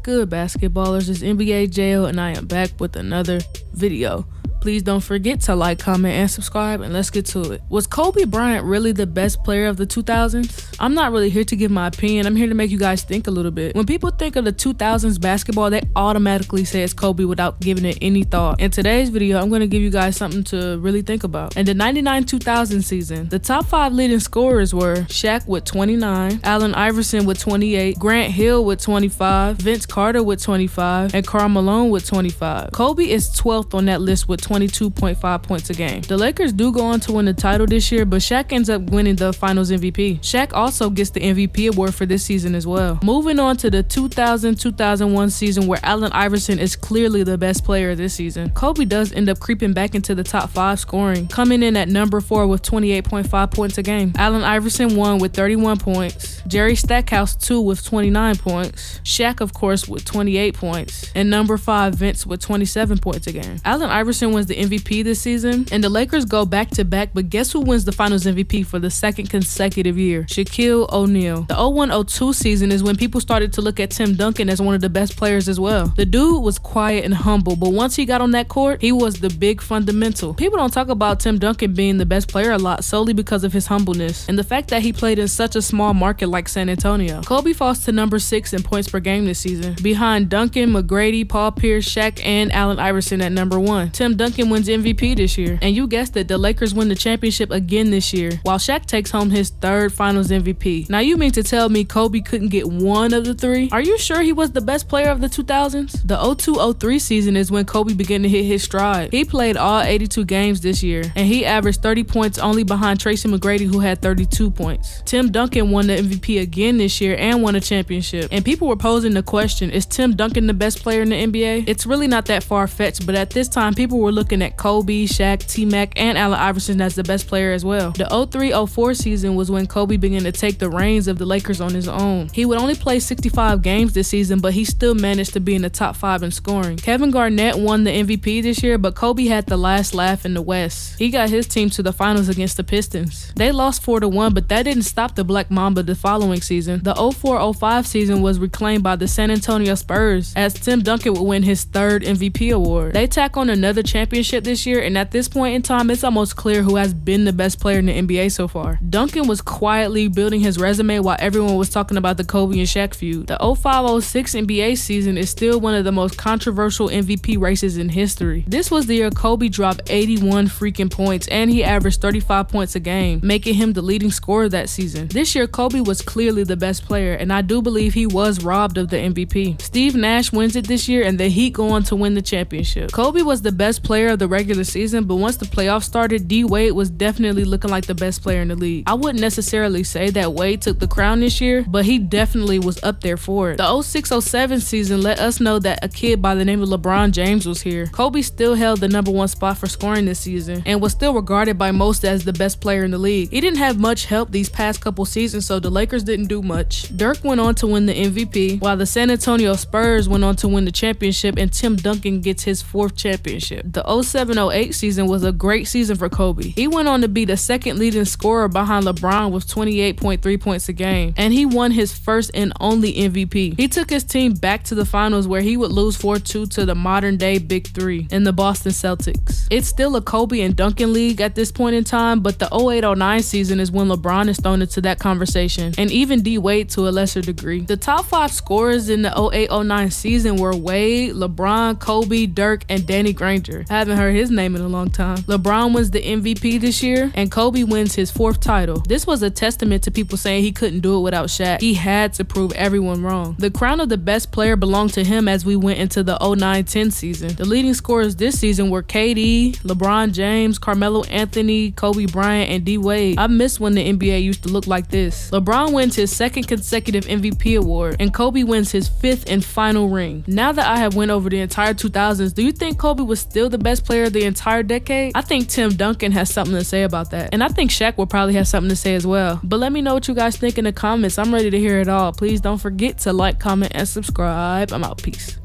What's good, basketballers? It's NBA Jail and I am back with another video. Please don't forget to like, comment, and subscribe, and let's get to it. Was Kobe Bryant really the best player of the 2000s? I'm not really here to give my opinion. I'm here to make you guys think a little bit. When people think of the 2000s basketball, they automatically say it's Kobe without giving it any thought. In today's video, I'm going to give you guys something to really think about. In the 99-2000 season, the top 5 leading scorers were Shaq with 29, Allen Iverson with 28, Grant Hill with 25, Vince Carter with 25, and Karl Malone with 25. Kobe is 12th on that list with 22.5 points a game. The Lakers do go on to win the title this year, but Shaq ends up winning the finals MVP. Shaq also gets the MVP award for this season as well. Moving on to the 2000-2001 season, where Allen Iverson is clearly the best player this season. Kobe does end up creeping back into the top 5 scoring, coming in at number 4 with 28.5 points a game. Allen Iverson won with 31 points, Jerry Stackhouse 2 with 29 points, Shaq of course with 28 points, and number 5 Vince with 27 points a game. Allen Iverson wins the MVP this season, and the Lakers go back to back, but guess who wins the finals MVP for the second consecutive year? Shaquille O'Neal. The 01-02 season is when people started to look at Tim Duncan as one of the best players as well. The dude was quiet and humble, but once he got on that court, he was the big fundamental. People don't talk about Tim Duncan being the best player a lot solely because of his humbleness and the fact that he played in such a small market like San Antonio. Kobe falls to number 6 in points per game this season, behind Duncan, McGrady, Paul Pierce, Shaq, and Allen Iverson at number 1. Tim Duncan wins MVP this year, and you guessed it, the Lakers win the championship again this year, while Shaq takes home his 3rd finals MVP. Now you mean to tell me Kobe couldn't get one of the 3? Are you sure he was the best player of the 2000s? The 02-03 season is when Kobe began to hit his stride. He played all 82 games this year, and he averaged 30 points only behind Tracy McGrady, who had 32 points. Tim Duncan won the MVP again this year and won a championship, and people were posing the question, is Tim Duncan the best player in the NBA? It's really not that far-fetched, but at this time people were looking at Kobe, Shaq, T-Mac, and Allen Iverson as the best player as well. The 03-04 season was when Kobe began to take the reins of the Lakers on his own. He would only play 65 games this season, but he still managed to be in the top 5 in scoring. Kevin Garnett won the MVP this year, but Kobe had the last laugh in the West. He got his team to the finals against the Pistons. They lost 4-1, but that didn't stop the Black Mamba the following season. The 04-05 season was reclaimed by the San Antonio Spurs, as Tim Duncan would win his 3rd MVP award. They tack on another championship this year, and at this point in time, it's almost clear who has been the best player in the NBA so far. Duncan was quietly building his resume while everyone was talking about the Kobe and Shaq feud. The 05-06 NBA season is still one of the most controversial MVP races in history. This was the year Kobe dropped 81 freaking points, and he averaged 35 points a game, making him the leading scorer that season. This year, Kobe was clearly the best player, and I do believe he was robbed of the MVP. Steve Nash wins it this year, and the Heat go on to win the championship. Kobe was the best player of the regular season, but once the playoffs started, D Wade was definitely looking like the best player in the league. I wouldn't necessarily say that Wade took the crown this year, but he definitely was up there for it. The 06-07 season let us know that a kid by the name of LeBron James was here. Kobe still held the number 1 spot for scoring this season and was still regarded by most as the best player in the league. He didn't have much help these past couple seasons, so the Lakers didn't do much. Dirk went on to win the MVP, while the San Antonio Spurs went on to win the championship, and Tim Duncan gets his 4th championship. The 07-08 season was a great season for Kobe. He went on to be the 2nd leading scorer behind LeBron with 28.3 points a game, and he won his 1st and only MVP. He took his team back to the finals, where he would lose 4-2 to the modern day Big 3 in the Boston Celtics. It's still a Kobe and Duncan league at this point in time, but the 08-09 season is when LeBron is thrown into that conversation, and even D Wade to a lesser degree. The top 5 scorers in the 08-09 season were Wade, LeBron, Kobe, Dirk, and Danny Granger. I haven't heard his name in a long time. LeBron wins the MVP this year, and Kobe wins his 4th title. This was a testament to people saying he couldn't do it without Shaq. He had to prove everyone wrong. The crown of the best player belonged to him as we went into the 09-10 season. The leading scorers this season were KD, LeBron James, Carmelo Anthony, Kobe Bryant, and D Wade. I miss when the NBA used to look like this. LeBron wins his 2nd consecutive MVP award, and Kobe wins his 5th and final ring. Now that I have went over the entire 2000s, do you think Kobe was still the best player of the entire decade? I think Tim Duncan has something to say about that, and I think Shaq will probably have something to say as well. But let me know what you guys think in the comments. I'm ready to hear it all. Please don't forget to like, comment, and subscribe. I'm out. Peace.